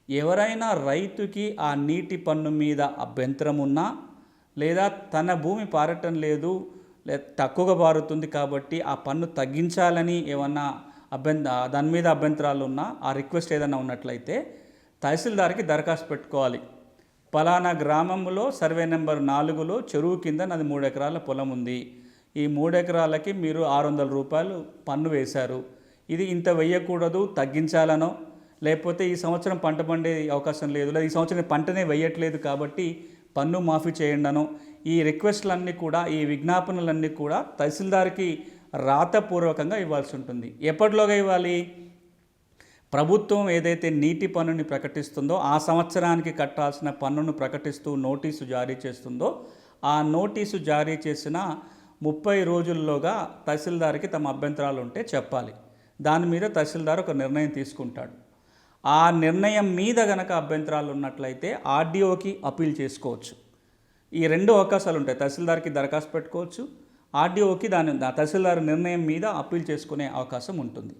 ఎవరైనా రైతుకి ఆ నీటి పన్ను మీద అభ్యంతరం ఉన్నా, లేదా తన భూమి పారటం లేదు, తక్కువగా పారుతుంది కాబట్టి ఆ పన్ను తగ్గించాలని ఏమన్నా దాని మీద అభ్యంతరాలు ఉన్నా, ఆ రిక్వెస్ట్ ఏదైనా ఉన్నట్లయితే తహసీల్దార్కి దరఖాస్తు పెట్టుకోవాలి. పలానా గ్రామంలో సర్వే నెంబర్ 4లో చెరువు కింద నాది 3 ఎకరాల పొలం ఉంది. ఈ 3 ఎకరాలకి మీరు ₹600 పన్ను వేశారు. ఇది ఇంత వేయకూడదు, తగ్గించాలనో, లేకపోతే ఈ సంవత్సరం పంట పండే అవకాశం లేదు, లేదా ఈ సంవత్సరం పంటనే వేయట్లేదు కాబట్టి పన్ను మాఫీ చేయండనో, ఈ రిక్వెస్ట్లన్నీ కూడా, ఈ విజ్ఞాపనలన్నీ కూడా తహసీల్దార్కి రాతపూర్వకంగా ఇవ్వాల్సి ఉంటుంది. ఎప్పటిలోగా ఇవ్వాలి? ప్రభుత్వం ఏదైతే నీటి పన్నుని ప్రకటిస్తుందో, ఆ సంవత్సరానికి కట్టాల్సిన పన్నును ప్రకటిస్తూ నోటీసు జారీ చేస్తుందో, ఆ నోటీసు జారీ చేసిన 30 రోజుల్లోగా తహసీల్దార్కి తమ అభ్యంతరాలు ఉంటే చెప్పాలి. దాని మీద తహసీల్దార్ ఒక నిర్ణయం తీసుకుంటాడు. ఆ నిర్ణయం మీద గనక అభ్యంతరాలు ఉన్నట్లయితే ఆర్డీఓకి అప్పీల్ చేసుకోవచ్చు. ఈ 2 అవకాశాలు ఉంటాయి. తహసీల్దార్కి దరఖాస్తు పెట్టుకోవచ్చు, ఆర్డీఓకి తహసీల్దార్ నిర్ణయం మీద అప్పీల్ చేసుకునే అవకాశం ఉంటుంది.